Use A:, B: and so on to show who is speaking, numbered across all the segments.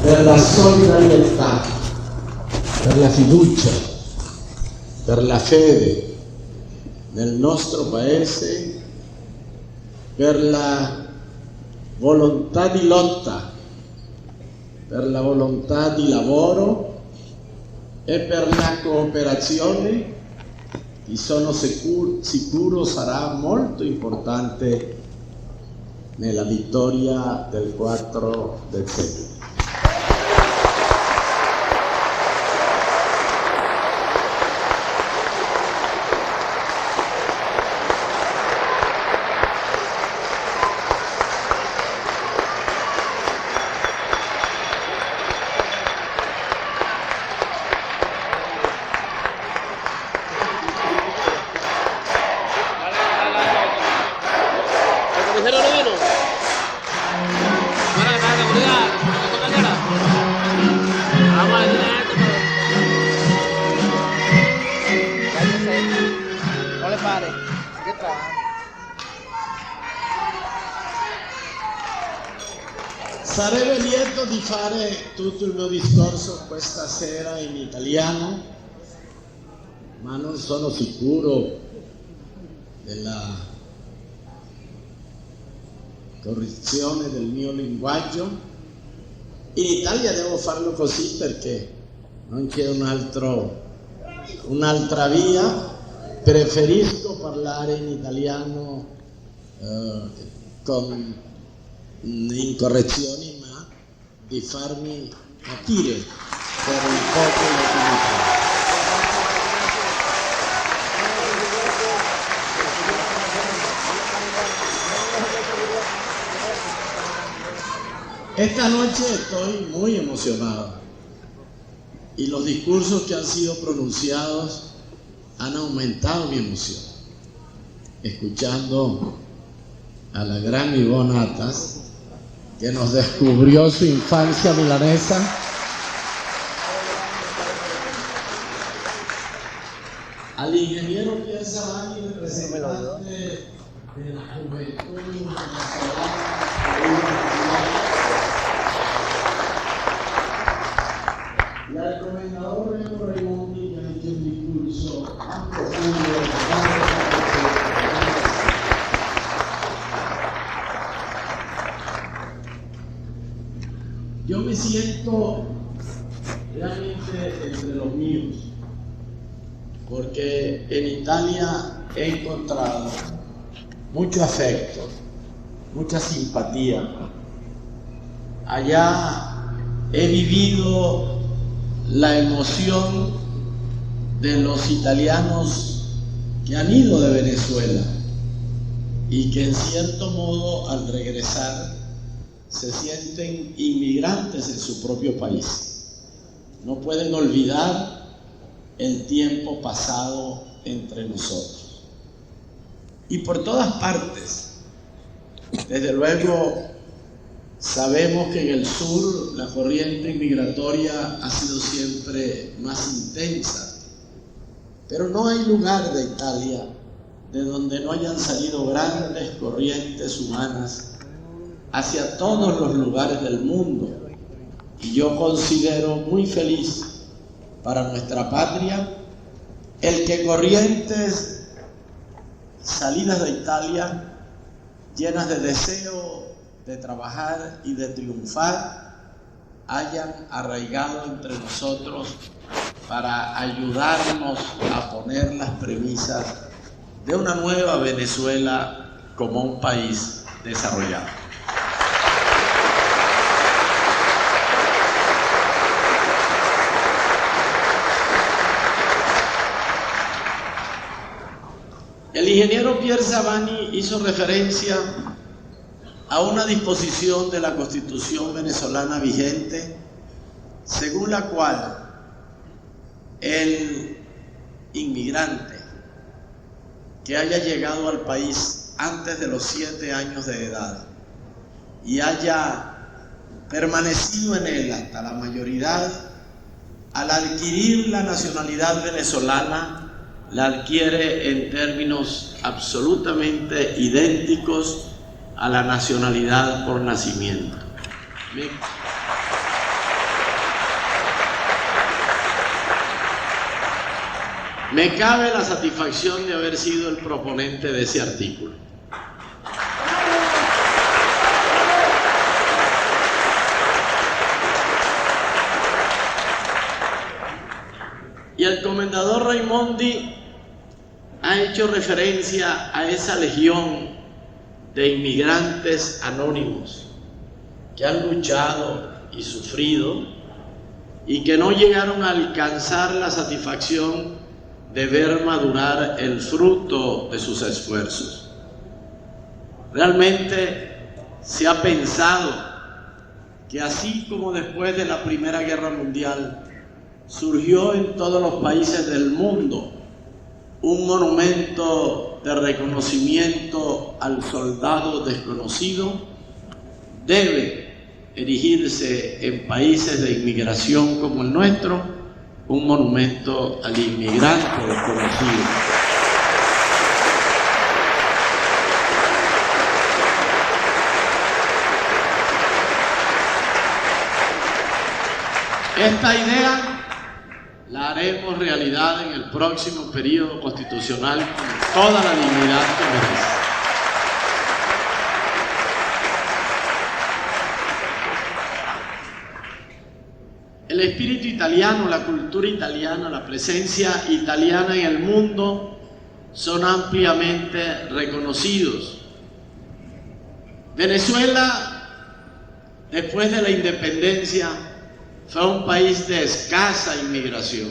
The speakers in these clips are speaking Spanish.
A: per la solidarietà, per la fiducia, per la fede nel nostro paese, per la volontà di lotta, per la volontà di lavoro e per la cooperazione che sono sicuro sarà molto importante nella vittoria del 4 dicembre. Sarei lieto di fare tutto il mio discorso questa sera in italiano, ma non sono sicuro della correzione del mio linguaggio. In Italia devo farlo così perché non c'è un'altra via. Preferisco parlare in italiano con incorrezioni, ma di farmi capire per il popolo italiano. Esta noche estoy muy emocionado y los discursos que han sido pronunciados han aumentado mi emoción. Escuchando a la gran Ivonne Atas, que nos descubrió su infancia milanesa, al ingeniero Pierre Savani, representante de la juventud venezolana, y al comendador Remo Raimondi, que ha hecho un discurso más profundo. Yo me siento realmente entre los míos, porque en Italia he encontrado mucho afecto, mucha simpatía. Allá he vivido la emoción de los italianos que han ido de Venezuela y que en cierto modo al regresar se sienten inmigrantes en su propio país. No pueden olvidar el tiempo pasado entre nosotros. Y por todas partes, desde luego, sabemos que en el sur la corriente inmigratoria ha sido siempre más intensa, pero no hay lugar de Italia de donde no hayan salido grandes corrientes humanas hacia todos los lugares del mundo. Y yo considero muy feliz para nuestra patria el que corrientes salidas de Italia, llenas de deseo de trabajar y de triunfar, hayan arraigado entre nosotros para ayudarnos a poner las premisas de una nueva Venezuela como un país desarrollado. El ingeniero Pierre Savani hizo referencia a una disposición de la Constitución venezolana vigente, según la cual el inmigrante que haya llegado al país antes de los 7 años de edad y haya permanecido en él hasta la mayoría, al adquirir la nacionalidad venezolana, la adquiere en términos absolutamente idénticos a la nacionalidad por nacimiento. Me cabe la satisfacción de haber sido el proponente de ese artículo. Y el comendador Raimondi ha hecho referencia a esa legión de inmigrantes anónimos que han luchado y sufrido y que no llegaron a alcanzar la satisfacción de ver madurar el fruto de sus esfuerzos. Realmente se ha pensado que así como después de la Primera Guerra Mundial surgió en todos los países del mundo un monumento de reconocimiento al soldado desconocido, debe erigirse en países de inmigración como el nuestro un monumento al inmigrante desconocido. Esta idea la haremos realidad en el próximo periodo constitucional con toda la dignidad que merece. El espíritu italiano, la cultura italiana, la presencia italiana en el mundo son ampliamente reconocidos. Venezuela, después de la independencia, fue un país de escasa inmigración.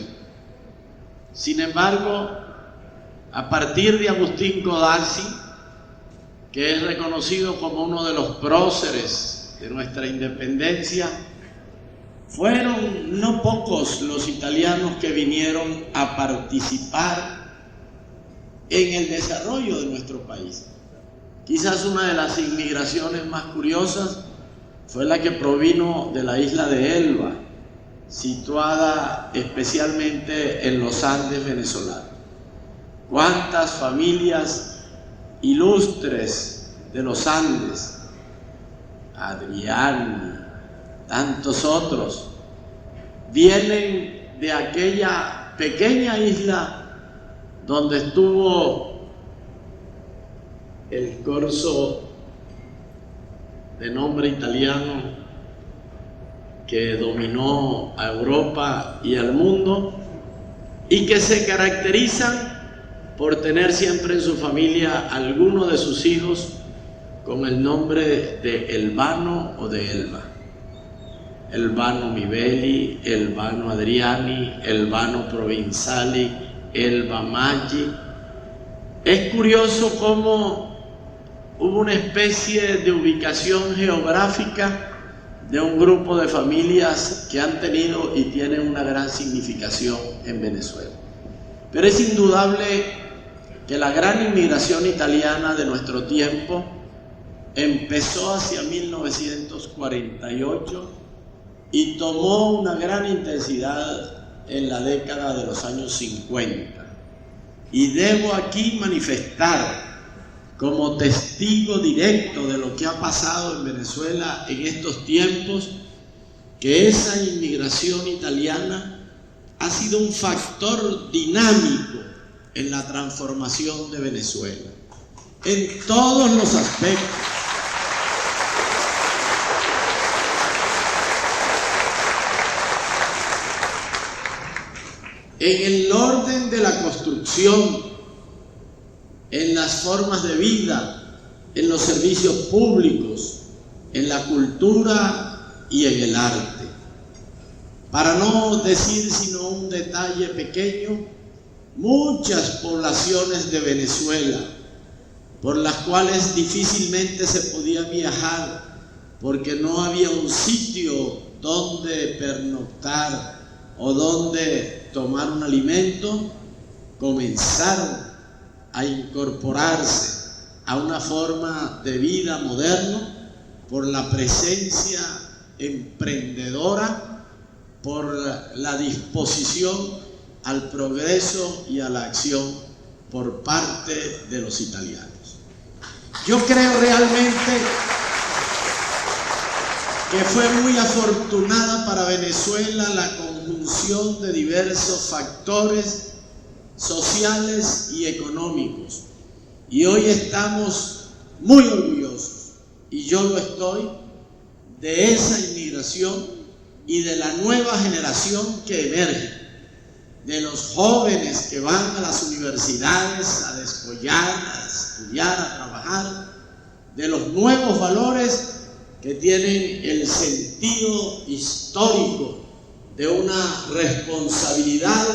A: Sin embargo, a partir de Agustín Codazzi, que es reconocido como uno de los próceres de nuestra independencia, fueron no pocos los italianos que vinieron a participar en el desarrollo de nuestro país. Quizás una de las inmigraciones más curiosas fue la que provino de la isla de Elba, situada especialmente en los Andes venezolanos. ¿Cuántas familias ilustres de los Andes, Adrián, tantos otros, vienen de aquella pequeña isla donde estuvo el corso de nombre italiano que dominó a Europa y al mundo y que se caracterizan por tener siempre en su familia alguno de sus hijos con el nombre de Elvano o de Elba? Elvano Mivelli, Elvano Adriani, Elvano Provenzali, Elba Maggi. Es curioso cómo hubo una especie de ubicación geográfica de un grupo de familias que han tenido y tienen una gran significación en Venezuela. Pero es indudable que la gran inmigración italiana de nuestro tiempo empezó hacia 1948 y tomó una gran intensidad en la década de los años 50. Y debo aquí manifestar como testigo directo de lo que ha pasado en Venezuela en estos tiempos, que esa inmigración italiana ha sido un factor dinámico en la transformación de Venezuela, en todos los aspectos. En el orden de la construcción, en las formas de vida, en los servicios públicos, en la cultura y en el arte. Para no decir sino un detalle pequeño, muchas poblaciones de Venezuela, por las cuales difícilmente se podía viajar, porque no había un sitio donde pernoctar o donde tomar un alimento, comenzaron a incorporarse a una forma de vida moderna por la presencia emprendedora, por la disposición al progreso y a la acción por parte de los italianos. Yo creo realmente que fue muy afortunada para Venezuela la conjunción de diversos factores sociales y económicos. Y hoy estamos muy orgullosos, y yo lo estoy, de esa inmigración y de la nueva generación que emerge, de los jóvenes que van a las universidades a descollar, a estudiar, a trabajar, de los nuevos valores que tienen el sentido histórico de una responsabilidad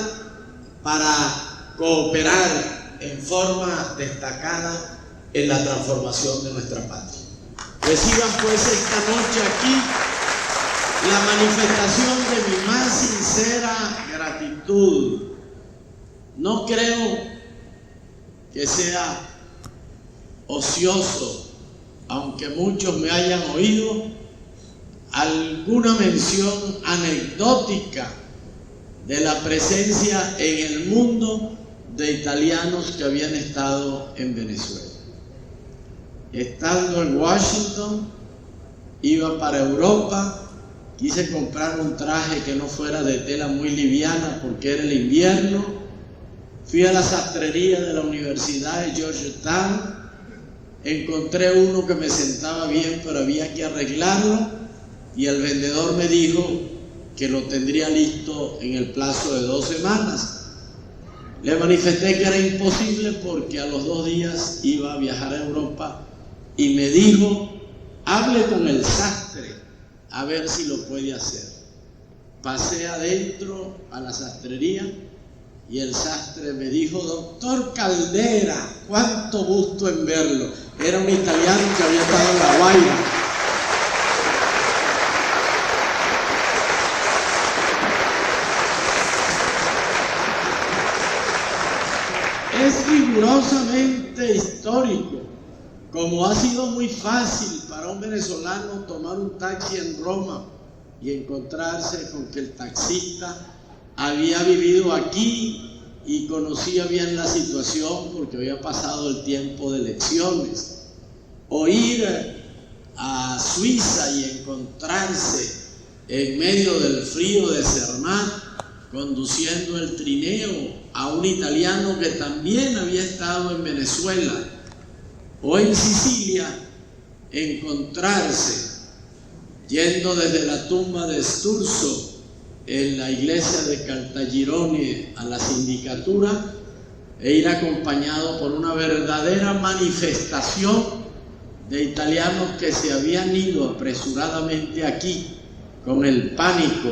A: para cooperar en forma destacada en la transformación de nuestra patria. Reciban pues esta noche aquí la manifestación de mi más sincera gratitud. No creo que sea ocioso, aunque muchos me hayan oído, alguna mención anecdótica de la presencia en el mundo de italianos que habían estado en Venezuela. Estando en Washington, iba para Europa, quise comprar un traje que no fuera de tela muy liviana porque era el invierno. Fui a la sastrería de la Universidad de Georgetown, encontré uno que me sentaba bien, pero había que arreglarlo, y el vendedor me dijo que lo tendría listo en el plazo de 2 semanas. Le manifesté que era imposible porque a los 2 días iba a viajar a Europa, y me dijo: hable con el sastre a ver si lo puede hacer. Pasé adentro a la sastrería y el sastre me dijo: doctor Caldera, cuánto gusto en verlo. Era un italiano que había estado en La Guaira. Es rigurosamente histórico, como ha sido muy fácil para un venezolano tomar un taxi en Roma y encontrarse con que el taxista había vivido aquí y conocía bien la situación porque había pasado el tiempo de elecciones, o ir a Suiza y encontrarse en medio del frío de Zermatt conduciendo el trineo a un italiano que también había estado en Venezuela, o en Sicilia encontrarse yendo desde la tumba de Sturzo en la iglesia de Caltagirone a la sindicatura, e ir acompañado por una verdadera manifestación de italianos que se habían ido apresuradamente aquí con el pánico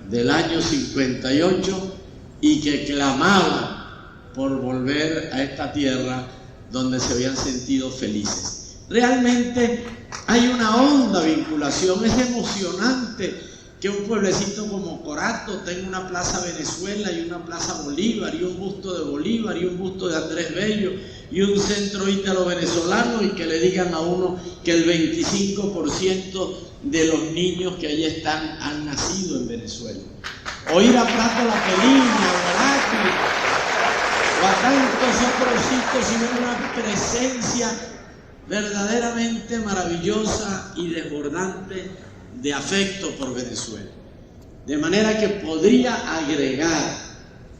A: del año 58 y que clamaban por volver a esta tierra donde se habían sentido felices. Realmente hay una honda vinculación. Es emocionante que un pueblecito como Corato tenga una plaza Venezuela y una plaza Bolívar y un busto de Bolívar y un busto de Andrés Bello y un centro ítalo-venezolano, y que le digan a uno que el 25% de los niños que allí están han nacido en Venezuela. O ir a Prato La Pelina, a Caracas, o a tantos otros sitios, y ver una presencia verdaderamente maravillosa y desbordante de afecto por Venezuela. De manera que podría agregar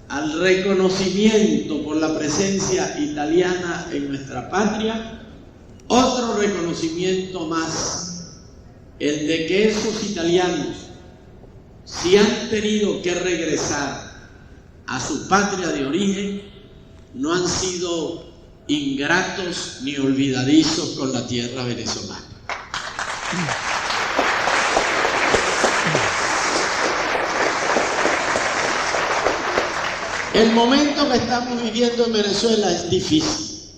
A: al reconocimiento por la presencia italiana en nuestra patria otro reconocimiento más, el de que esos italianos, si han tenido que regresar a su patria de origen, no han sido ingratos ni olvidadizos con la tierra venezolana. El momento que estamos viviendo en Venezuela es difícil.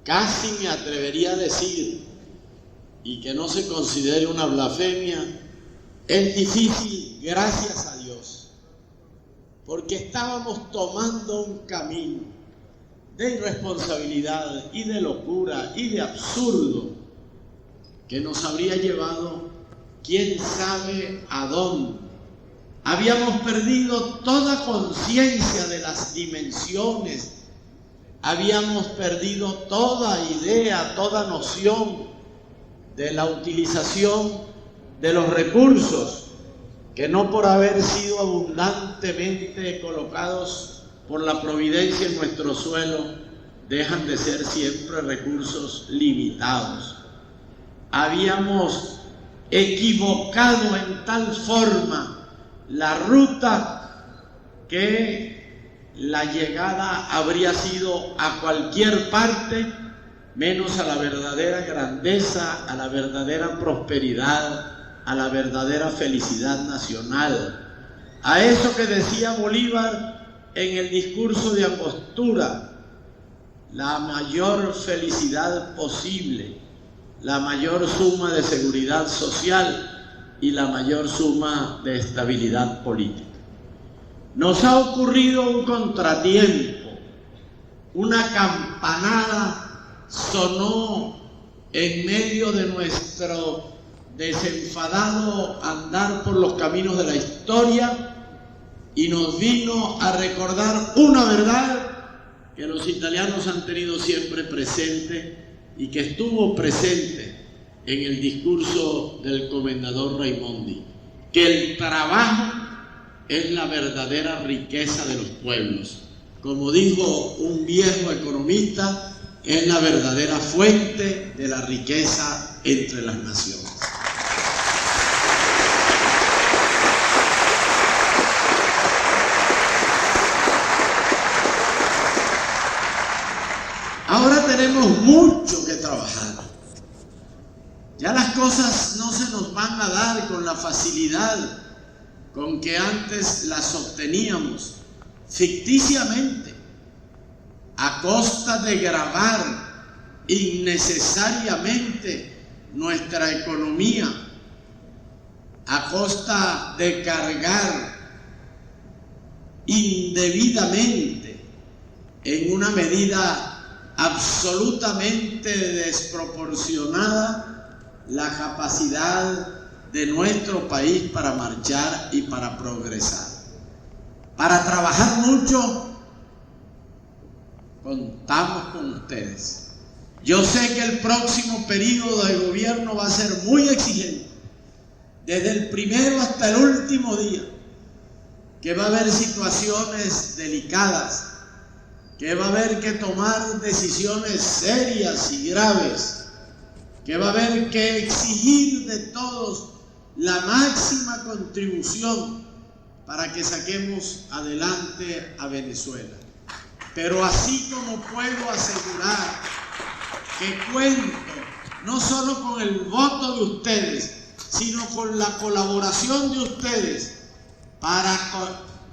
A: Casi me atrevería a decir, y que no se considere una blasfemia, es difícil gracias a Dios, porque estábamos tomando un camino de irresponsabilidad y de locura y de absurdo que nos habría llevado quién sabe a dónde. Habíamos perdido toda conciencia de las dimensiones, habíamos perdido toda idea, toda noción de la utilización de los recursos que, no por haber sido abundantemente colocados por la providencia en nuestro suelo, dejan de ser siempre recursos limitados. Habíamos equivocado en tal forma la ruta que la llegada habría sido a cualquier parte, menos a la verdadera grandeza, a la verdadera prosperidad, a la verdadera felicidad nacional. A eso que decía Bolívar en el discurso de Angostura: la mayor felicidad posible, la mayor suma de seguridad social y la mayor suma de estabilidad política. Nos ha ocurrido un contratiempo, una campanada sonó en medio de nuestro desenfadado andar por los caminos de la historia y nos vino a recordar una verdad que los italianos han tenido siempre presente y que estuvo presente en el discurso del comendador Raimondi, que el trabajo es la verdadera riqueza de los pueblos. Como dijo un viejo economista, es la verdadera fuente de la riqueza entre las naciones. Ahora tenemos mucho que trabajar. Ya las cosas no se nos van a dar con la facilidad con que antes las obteníamos, ficticiamente, a costa de gravar innecesariamente nuestra economía, a costa de cargar indebidamente en una medida absolutamente desproporcionada la capacidad de nuestro país para marchar y para progresar. Para trabajar mucho, contamos con ustedes. Yo sé que el próximo periodo de gobierno va a ser muy exigente, desde el primero hasta el último día, que va a haber situaciones delicadas, que va a haber que tomar decisiones serias y graves, que va a haber que exigir de todos la máxima contribución para que saquemos adelante a Venezuela. Pero así como puedo asegurar que cuento no solo con el voto de ustedes, sino con la colaboración de ustedes para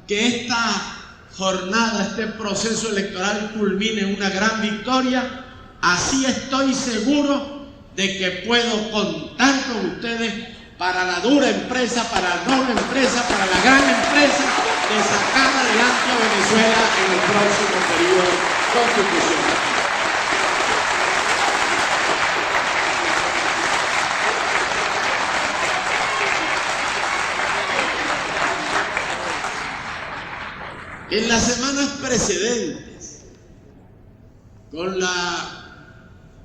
A: que esta jornada, este proceso electoral culmine en una gran victoria, así estoy seguro de que puedo contar con ustedes para la dura empresa, para la noble empresa, para la gran empresa de sacar adelante a Venezuela en el próximo periodo constitucional. En las semanas precedentes, con la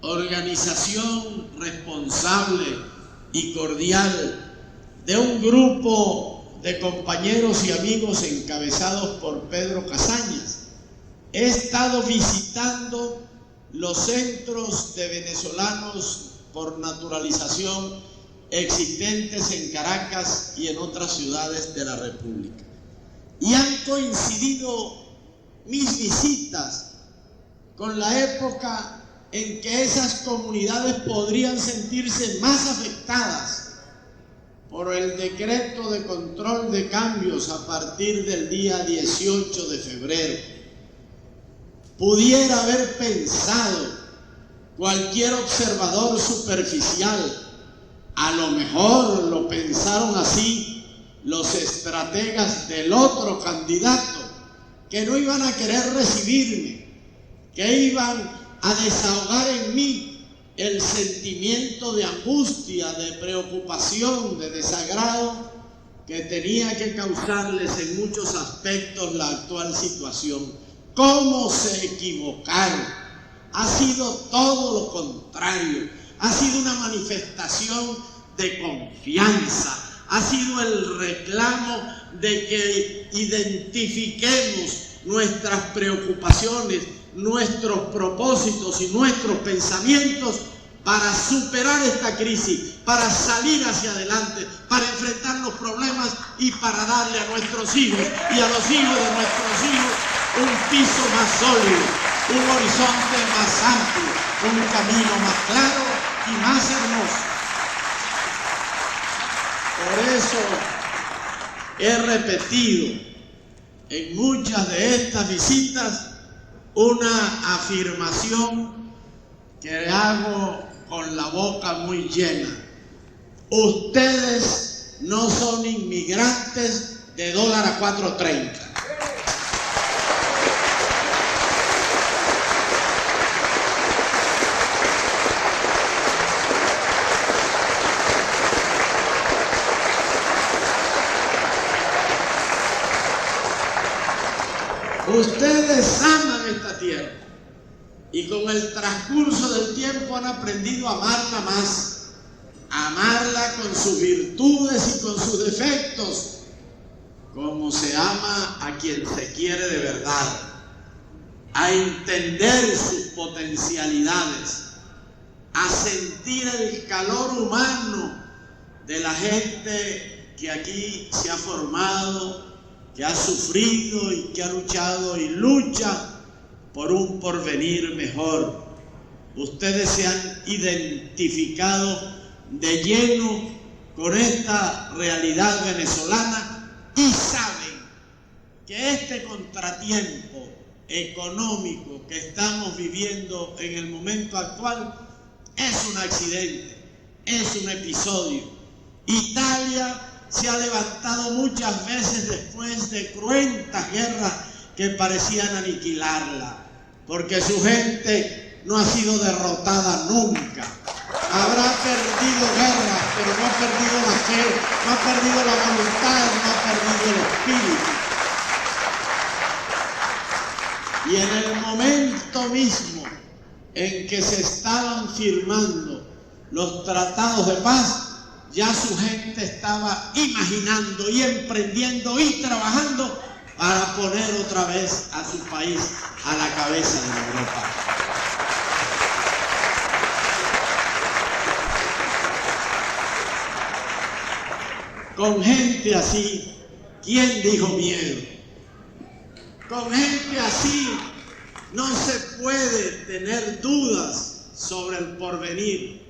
A: organización responsable y cordial de un grupo de compañeros y amigos encabezados por Pedro Casañas, he estado visitando los centros de venezolanos por naturalización existentes en Caracas y en otras ciudades de la República. Y han coincidido mis visitas con la época en que esas comunidades podrían sentirse más afectadas por el decreto de control de cambios a partir del día 18 de febrero. Pudiera haber pensado cualquier observador superficial, a lo mejor lo pensaron así los estrategas del otro candidato, que no iban a querer recibirme, que iban a desahogar en mí el sentimiento de angustia, de preocupación, de desagrado que tenía que causarles en muchos aspectos la actual situación. ¿Cómo se equivocaron? Ha sido todo lo contrario, ha sido una manifestación de confianza, ha sido el reclamo de que identifiquemos nuestras preocupaciones, nuestros propósitos y nuestros pensamientos para superar esta crisis, para salir hacia adelante, para enfrentar los problemas y para darle a nuestros hijos y a los hijos de nuestros hijos un piso más sólido, un horizonte más amplio, un camino más claro y más hermoso. Por eso he repetido en muchas de estas visitas una afirmación que hago con la boca muy llena. Ustedes no son inmigrantes de dólar a 4.30. Ustedes aman esta tierra y con el transcurso del tiempo han aprendido a amarla más, a amarla con sus virtudes y con sus defectos, como se ama a quien se quiere de verdad, a entender sus potencialidades, a sentir el calor humano de la gente que aquí se ha formado, que ha sufrido y que ha luchado y lucha por un porvenir mejor. Ustedes se han identificado de lleno con esta realidad venezolana y saben que este contratiempo económico que estamos viviendo en el momento actual es un accidente, es un episodio. Italia se ha levantado muchas veces después de cruentas guerras que parecían aniquilarla, porque su gente no ha sido derrotada nunca. Habrá perdido guerras, pero no ha perdido la fe, no ha perdido la voluntad, no ha perdido el espíritu. Y en el momento mismo en que se estaban firmando los tratados de paz, ya su gente estaba imaginando y emprendiendo y trabajando para poner otra vez a su país a la cabeza de Europa. Con gente así, ¿quién dijo miedo? Con gente así no se puede tener dudas sobre el porvenir.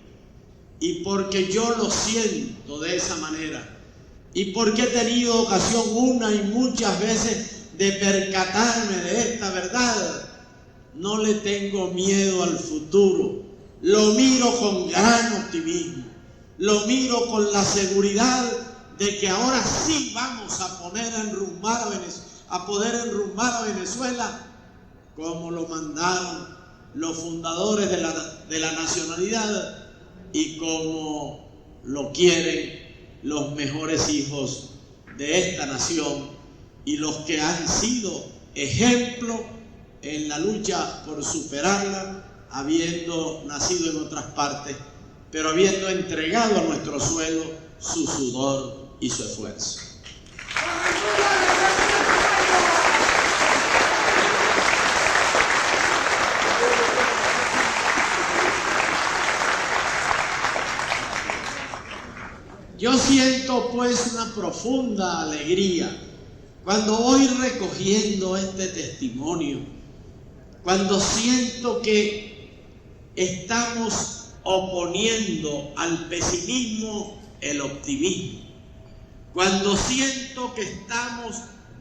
A: Y porque yo lo siento de esa manera, y porque he tenido ocasión una y muchas veces de percatarme de esta verdad, no le tengo miedo al futuro. Lo miro con gran optimismo, lo miro con la seguridad de que ahora sí vamos a poder enrumbar a Venezuela como lo mandaron los fundadores de la nacionalidad y como lo quieren los mejores hijos de esta nación y los que han sido ejemplo en la lucha por superarla, habiendo nacido en otras partes, pero habiendo entregado a nuestro suelo su sudor y su esfuerzo. Yo siento pues una profunda alegría cuando voy recogiendo este testimonio, cuando siento que estamos oponiendo al pesimismo el optimismo, cuando siento que estamos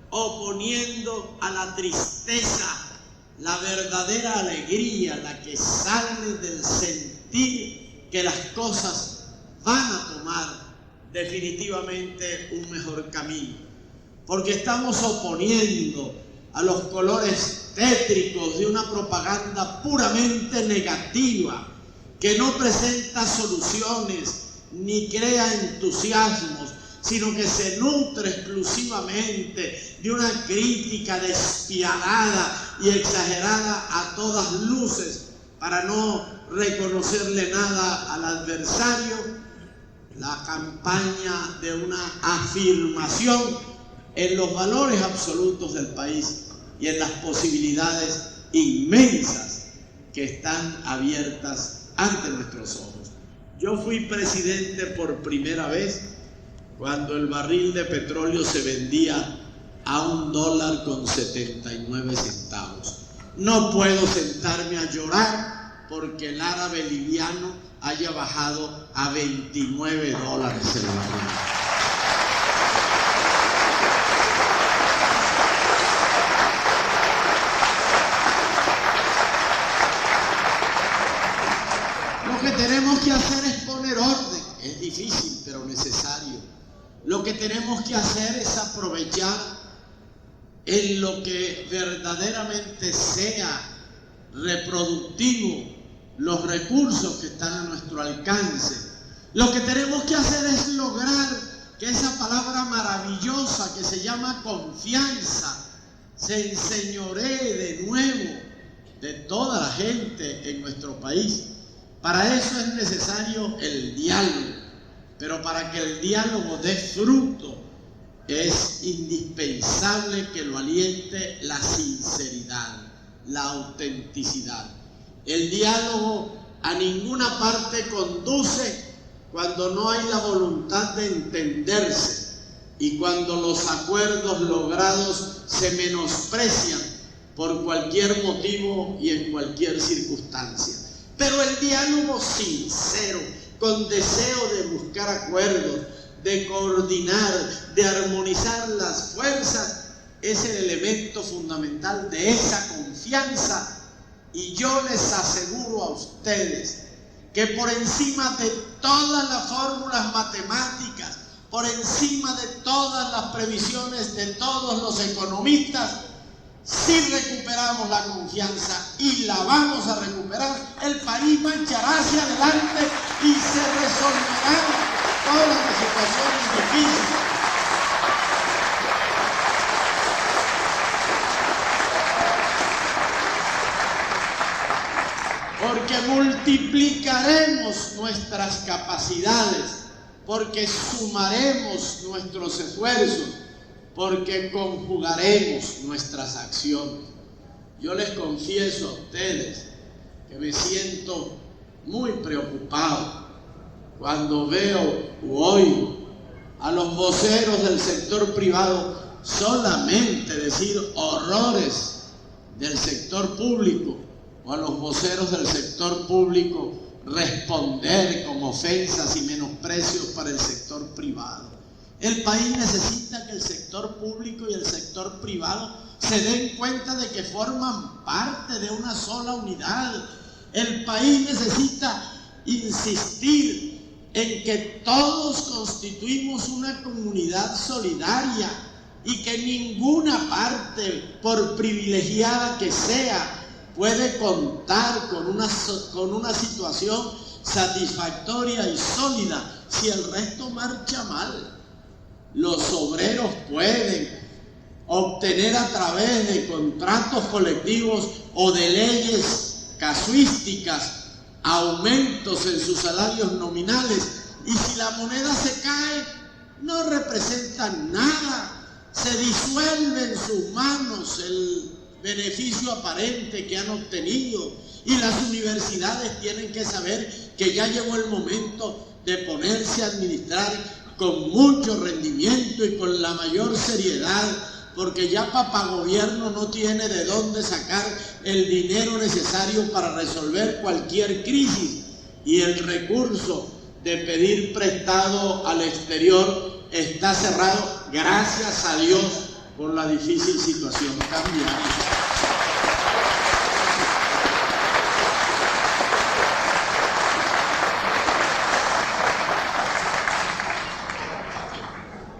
A: oponiendo a la tristeza la verdadera alegría, la que sale del sentir que las cosas van a tomar definitivamente un mejor camino, porque estamos oponiendo a los colores tétricos de una propaganda puramente negativa que no presenta soluciones ni crea entusiasmos, sino que se nutre exclusivamente de una crítica despiadada y exagerada a todas luces para no reconocerle nada al adversario. La campaña de una afirmación en los valores absolutos del país y en las posibilidades inmensas que están abiertas ante nuestros ojos. Yo fui presidente por primera vez cuando el barril de petróleo se vendía a $1.79. No puedo sentarme a llorar porque el árabe liviano haya bajado a $29 el barril. Lo que tenemos que hacer es poner orden. Es difícil, pero necesario. Lo que tenemos que hacer es aprovechar en lo que verdaderamente sea reproductivo los recursos que están a nuestro alcance. Lo que tenemos que hacer es lograr que esa palabra maravillosa que se llama confianza se enseñoree de nuevo de toda la gente en nuestro país. Para eso es necesario el diálogo, pero para que el diálogo dé fruto es indispensable que lo aliente la sinceridad, la autenticidad. El diálogo a ninguna parte conduce cuando no hay la voluntad de entenderse y cuando los acuerdos logrados se menosprecian por cualquier motivo y en cualquier circunstancia. Pero el diálogo sincero, con deseo de buscar acuerdos, de coordinar, de armonizar las fuerzas, es el elemento fundamental de esa confianza. Y yo les aseguro a ustedes que por encima de todas las fórmulas matemáticas, por encima de todas las previsiones de todos los economistas, si recuperamos la confianza y la vamos a recuperar, el país marchará hacia adelante y se resolverán todas las situaciones difíciles. Porque multiplicaremos nuestras capacidades, porque sumaremos nuestros esfuerzos, porque conjugaremos nuestras acciones. Yo les confieso a ustedes que me siento muy preocupado cuando veo o oigo a los voceros del sector privado solamente decir horrores del sector público, o a los voceros del sector público responder con ofensas y menosprecios para el sector privado. El país necesita que el sector público y el sector privado se den cuenta de que forman parte de una sola unidad. El país necesita insistir en que todos constituimos una comunidad solidaria y que ninguna parte, por privilegiada que sea, puede contar con una situación satisfactoria y sólida si el resto marcha mal. Los obreros pueden obtener a través de contratos colectivos o de leyes casuísticas aumentos en sus salarios nominales, y si la moneda se cae no representan nada, se disuelve en sus manos el beneficio aparente que han obtenido, y las universidades tienen que saber que ya llegó el momento de ponerse a administrar con mucho rendimiento y con la mayor seriedad, porque ya papá gobierno no tiene de dónde sacar el dinero necesario para resolver cualquier crisis, y el recurso de pedir prestado al exterior está cerrado, gracias a Dios, por la difícil situación cambiaria.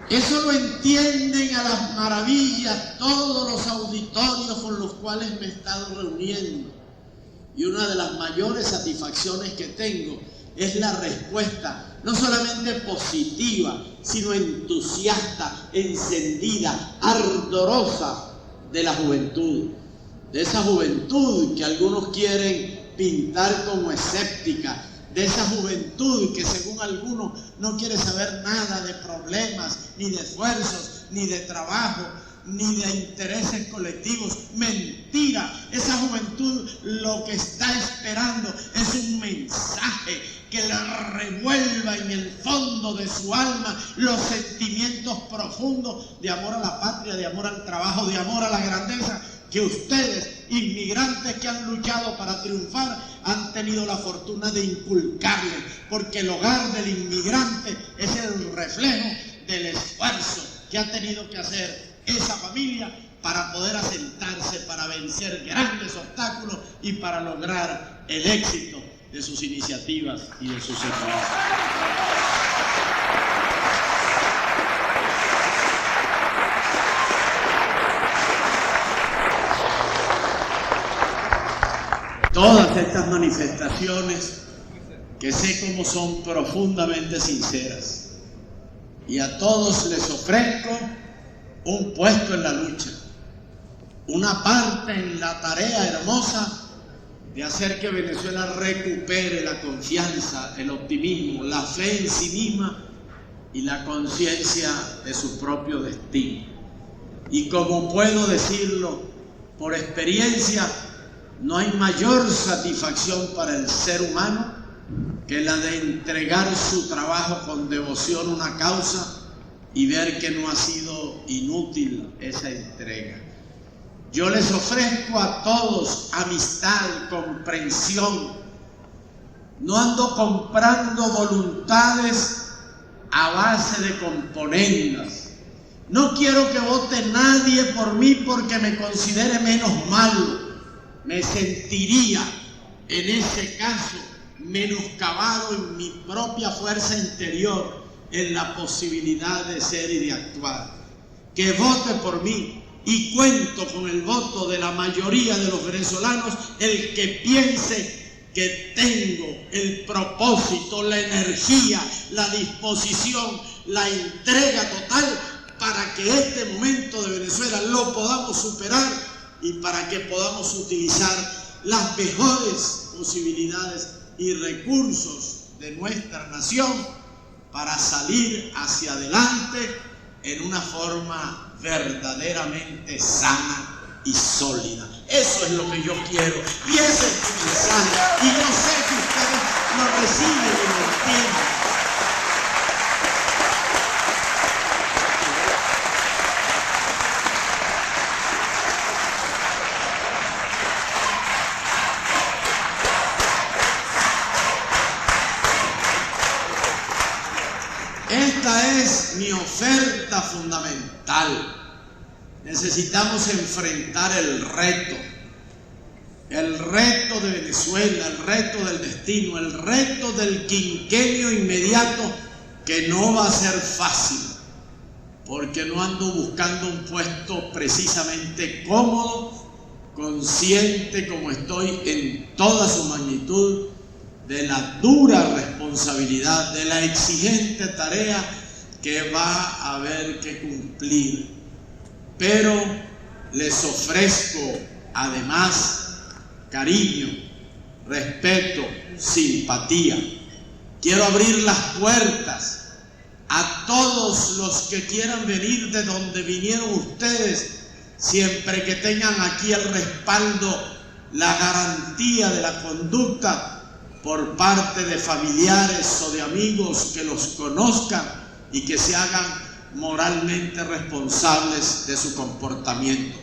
A: Eso lo entienden a las maravillas todos los auditorios con los cuales me he estado reuniendo. Y una de las mayores satisfacciones que tengo es la respuesta, no solamente positiva, sino entusiasta, encendida, ardorosa de la juventud. De esa juventud que algunos quieren pintar como escéptica, de esa juventud que según algunos no quiere saber nada de problemas, ni de esfuerzos, ni de trabajo, ni de intereses colectivos. Mentira. Esa juventud lo que está esperando es un mensaje que le revuelva en el fondo de su alma los sentimientos profundos de amor a la patria, de amor al trabajo, de amor a la grandeza, que ustedes, inmigrantes que han luchado para triunfar, han tenido la fortuna de inculcarles, porque el hogar del inmigrante es el reflejo del esfuerzo que ha tenido que hacer esa familia para poder asentarse, para vencer grandes obstáculos y para lograr el éxito de sus iniciativas y de sus esfuerzos. Todas estas manifestaciones, que sé cómo son profundamente sinceras, y a todos les ofrezco un puesto en la lucha, una parte en la tarea hermosa de hacer que Venezuela recupere la confianza, el optimismo, la fe en sí misma y la conciencia de su propio destino. Y como puedo decirlo por experiencia, no hay mayor satisfacción para el ser humano que la de entregar su trabajo con devoción a una causa y ver que no ha sido inútil esa entrega. Yo les ofrezco a todos amistad, comprensión. No ando comprando voluntades a base de componendas. No quiero que vote nadie por mí porque me considere menos malo. Me sentiría en ese caso menoscabado en mi propia fuerza interior, en la posibilidad de ser y de actuar. Que vote por mí, y cuento con el voto de la mayoría de los venezolanos, el que piense que tengo el propósito, la energía, la disposición, la entrega total para que este momento de Venezuela lo podamos superar y para que podamos utilizar las mejores posibilidades y recursos de nuestra nación para salir hacia adelante en una forma verdaderamente sana y sólida. Eso es lo que yo quiero y ese es mi mensaje, y yo sé que ustedes lo reciben y lo entienden. Esta es mi oferta fundamental. Necesitamos enfrentar el reto de Venezuela, el reto del destino, el reto del quinquenio inmediato, que no va a ser fácil, porque no ando buscando un puesto precisamente cómodo, consciente como estoy en toda su magnitud de la dura responsabilidad, de la exigente tarea que va a haber que cumplir. Pero les ofrezco además cariño, respeto, simpatía. Quiero abrir las puertas a todos los que quieran venir de donde vinieron ustedes, siempre que tengan aquí el respaldo, la garantía de la conducta por parte de familiares o de amigos que los conozcan y que se hagan moralmente responsables de su comportamiento.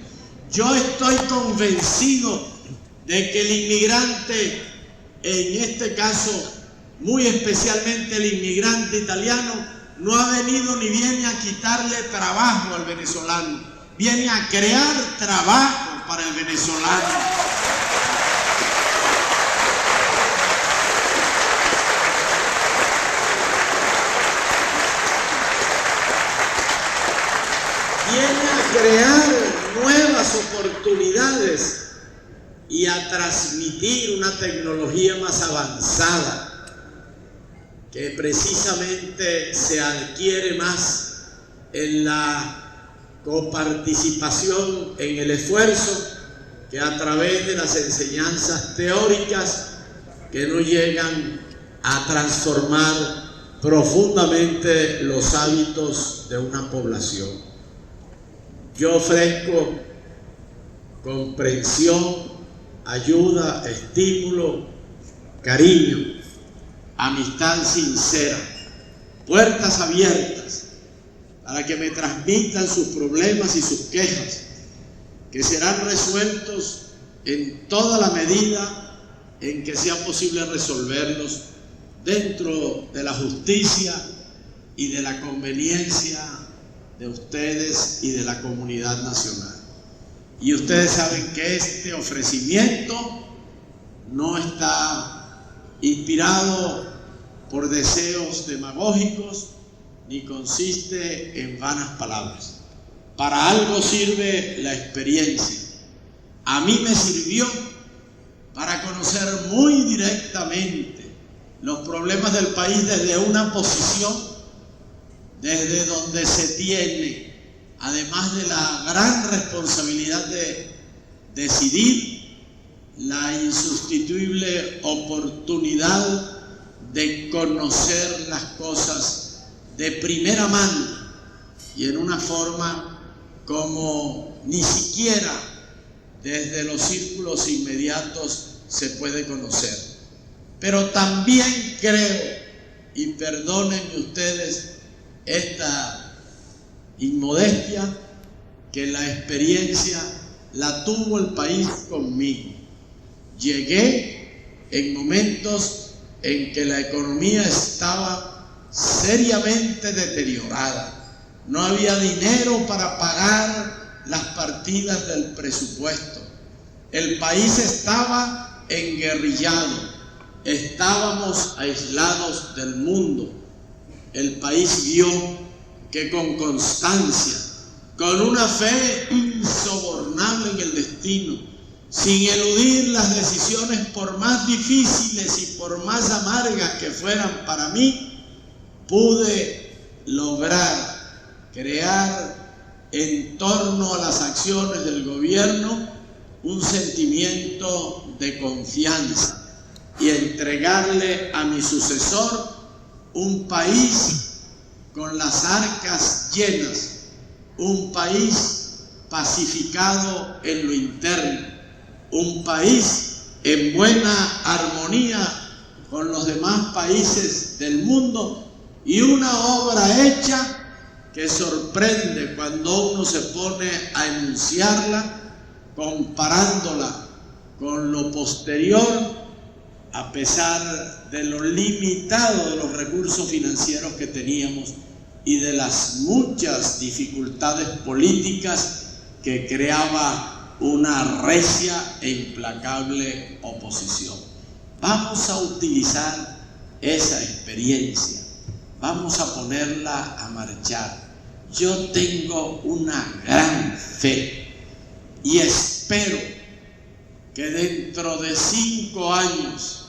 A: Yo estoy convencido de que el inmigrante, en este caso muy especialmente el inmigrante italiano, no ha venido ni viene a quitarle trabajo al venezolano, viene a crear trabajo para el venezolano. Viene a crear nuevas oportunidades y a transmitir una tecnología más avanzada que precisamente se adquiere más en la coparticipación en el esfuerzo que a través de las enseñanzas teóricas que no llegan a transformar profundamente los hábitos de una población. Yo ofrezco comprensión, ayuda, estímulo, cariño, amistad sincera, puertas abiertas para que me transmitan sus problemas y sus quejas, que serán resueltos en toda la medida en que sea posible resolverlos dentro de la justicia y de la conveniencia de ustedes y de la comunidad nacional. Y ustedes saben que este ofrecimiento no está inspirado por deseos demagógicos ni consiste en vanas palabras. Para algo sirve la experiencia. A mí me sirvió para conocer muy directamente los problemas del país desde una posición desde donde se tiene, además de la gran responsabilidad de decidir, la insustituible oportunidad de conocer las cosas de primera mano y en una forma como ni siquiera desde los círculos inmediatos se puede conocer. Pero también creo, y perdónenme ustedes esta inmodestia, que la experiencia la tuvo el país conmigo. Llegué en momentos en que la economía estaba seriamente deteriorada. No había dinero para pagar las partidas del presupuesto. El país estaba enguerrillado. Estábamos aislados del mundo. El país vio que con constancia, con una fe insobornable en el destino, sin eludir las decisiones por más difíciles y por más amargas que fueran para mí, pude lograr crear en torno a las acciones del gobierno un sentimiento de confianza y entregarle a mi sucesor un país con las arcas llenas, un país pacificado en lo interno, un país en buena armonía con los demás países del mundo y una obra hecha que sorprende cuando uno se pone a enunciarla, comparándola con lo posterior, a pesar de lo limitado de los recursos financieros que teníamos y de las muchas dificultades políticas que creaba una recia e implacable oposición. Vamos a utilizar esa experiencia, vamos a ponerla a marchar. Yo tengo una gran fe y espero que dentro de 5 años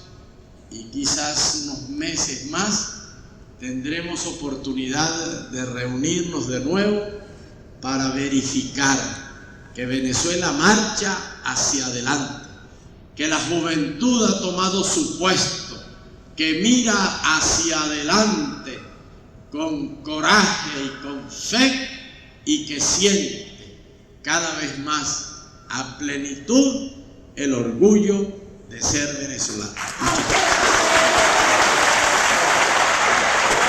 A: y quizás unos meses más tendremos oportunidad de reunirnos de nuevo para verificar que Venezuela marcha hacia adelante, que la juventud ha tomado su puesto, que mira hacia adelante con coraje y con fe y que siente cada vez más a plenitud el orgullo de ser venezolano.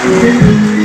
A: Muchas gracias.